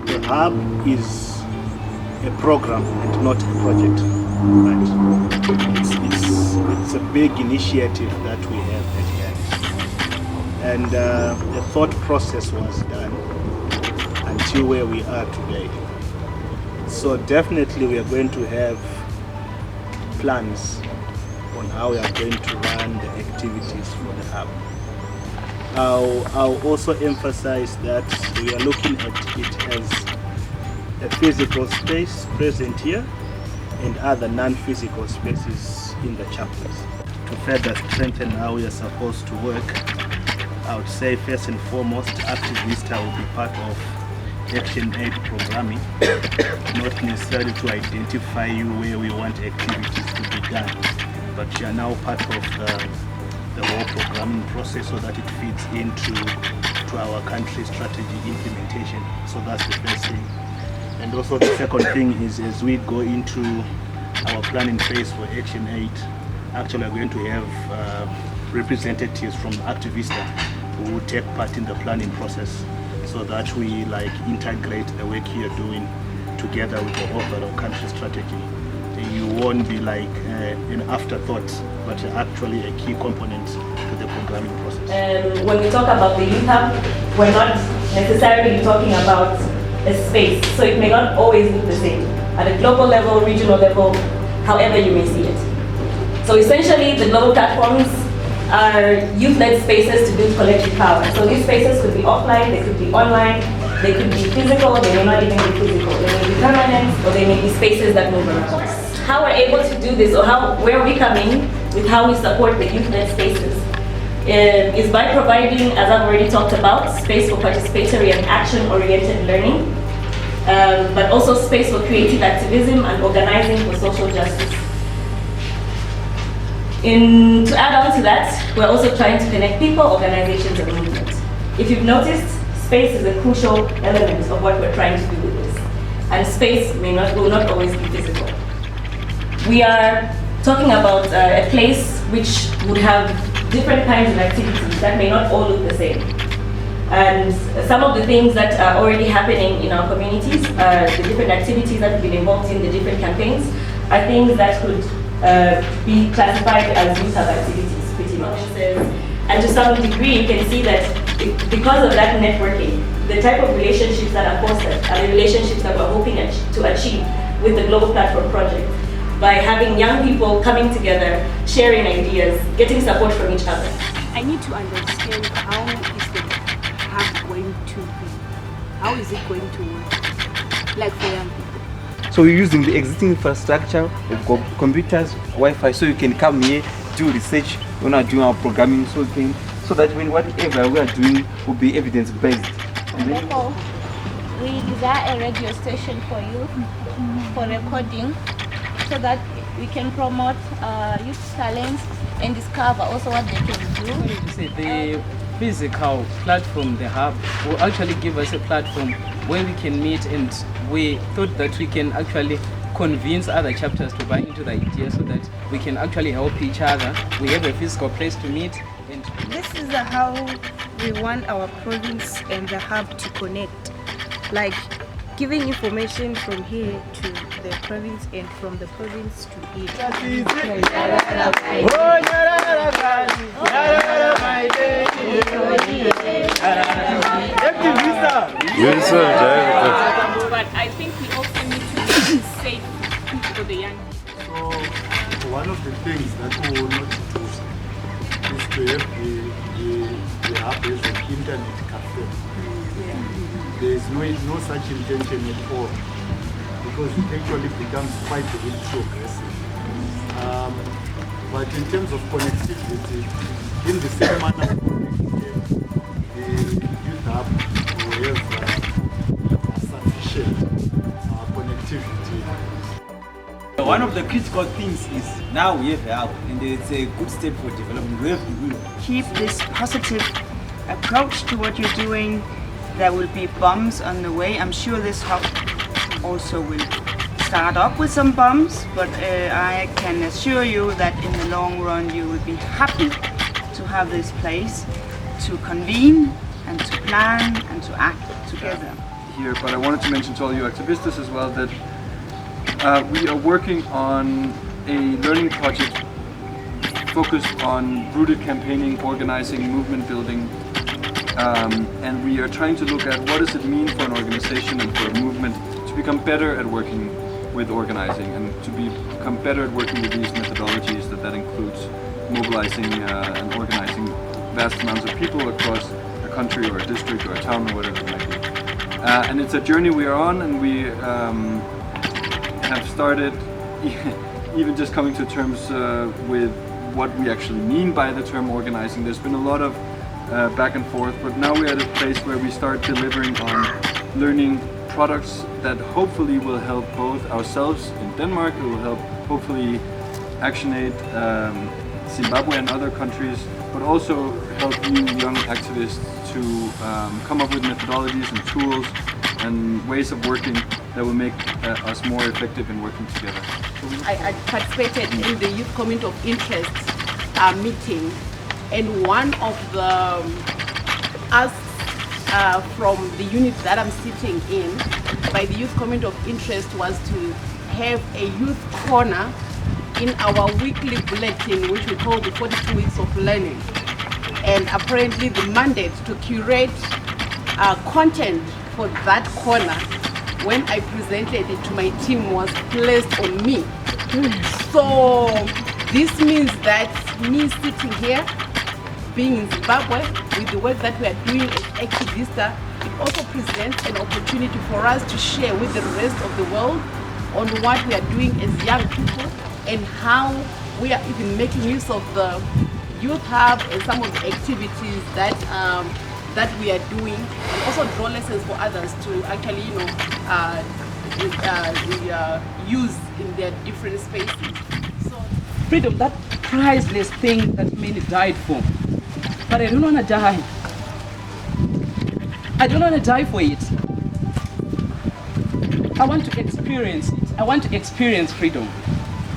The hub is a program and not a project. Right? It's a big initiative that we have at hand. And the thought process was done until where we are today. So definitely we are going to have plans on how we are going to run the activities for the hub. I'll also emphasize that we are looking at it as a physical space present here and other non-physical spaces in the chapters. To further strengthen how we are supposed to work, I would say first and foremost, Activista will be part of ActionAid programming, not necessarily to identify you where we want activities to be done, but you are now part of the whole programming process so that it fits into our country strategy implementation. So that's the first thing. And also the second thing is, as we go into our planning phase for ActionAid, actually we're going to have representatives from Activista who will take part in the planning process, so that we integrate the work you're doing together with the overall country strategy. You won't be an afterthought, but actually a key component to the programming process. When we talk about the youth hub, we're not necessarily talking about a space, so it may not always look the same at a global level, regional level, however you may see it. So essentially, the global platforms are youth-led spaces to build collective power. So these spaces could be offline, they could be online, they could be physical, they may not even be physical. They may be permanent, or they may be spaces that move around. How we're able to do this, or where we come in with how we support the youth-led spaces, is by providing, as I've already talked about, space for participatory and action-oriented learning, but also space for creative activism and organizing for social justice. To add on to that, we're also trying to connect people, organizations, and movements. If you've noticed, space is a crucial element of what we're trying to do with this. And space will not always be physical. We are talking about a place which would have different kinds of activities that may not all look the same. And some of the things that are already happening in our communities, the different activities that we've been involved in, the different campaigns, are things that could be classified as youth hub activities, pretty much. And to some degree, you can see that because of that networking, the type of relationships that are fostered are the relationships that we're hoping to achieve with the Global Platform Project, by having young people coming together, sharing ideas, getting support from each other. I need to understand how is the hub going to be? How is it going to work? Like for young people. So we're using the existing infrastructure, we've got computers, Wi-Fi, so you can come here, do research when we're doing our programming, so that when whatever we are doing will be evidence-based. Therefore, we desire a radio station for you, for recording, so that we can promote youth talents and discover also what they can do. The physical platform, the hub, will actually give us a platform where we can meet, and we thought that we can actually convince other chapters to buy into the idea so that we can actually help each other. We have a physical place to meet. And this is how we want our province and the hub to connect, like giving information from here to the province and from the province to here. But I think we also need to be safe for the young. So one of the things that we will not do is to have the hub as an internet cafe. There is no such intention at all, because it actually becomes quite a bit progressive. But in terms of connectivity, in the same manner, the youth hub will have sufficient connectivity. One of the critical things is now we have a hub, and it's a good step for development. We have to keep this positive approach to what you're doing. There will be bumps on the way. I'm sure this hub also will start up with some bumps, but I can assure you that in the long run you will be happy to have this place to convene and to plan and to act together. here, but I wanted to mention to all you activistas as well that we are working on a learning project focused on rooted campaigning, organizing, movement building, and we are trying to look at what does it mean for an organization and for a movement to become better at working with organizing and to become better at working with these methodologies. That includes mobilizing and organizing vast amounts of people across a country or a district or a town or whatever it might be. And it's a journey we are on, and we have started even just coming to terms with what we actually mean by the term organizing. There's been a lot of back and forth, but now we're at a place where we start delivering on learning products that hopefully will help both ourselves in Denmark, it will help hopefully ActionAid, Zimbabwe and other countries, but also help you young activists to come up with methodologies and tools and ways of working that will make us more effective in working together. I participated in the Youth Community of Interest meeting, and one of the asks from the unit that I'm sitting in by the Youth Community of Interest was to have a youth corner in our weekly bulletin, which we call the 42 Weeks of Learning. And apparently the mandate to curate content for that corner, when I presented it to my team, was placed on me. So this means that me sitting here, being in Zimbabwe, with the work that we are doing as Activista, it also presents an opportunity for us to share with the rest of the world on what we are doing as young people and how we are even making use of the youth hub and some of the activities that that we are doing, and also draw lessons for others to actually, use in their different spaces. So, freedom, that priceless thing that many died for. But I don't want to die. I don't want to die for it. I want to experience it. I want to experience freedom.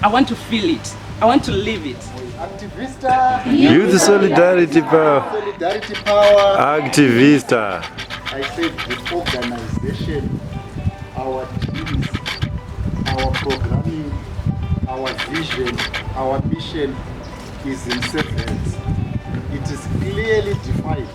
I want to feel it. I want to live it. Activista. Youth Solidarity Power. Solidarity Power. Activista. I said the organization, our teams, our programming, our vision, our mission is in sequence. It is clearly defined.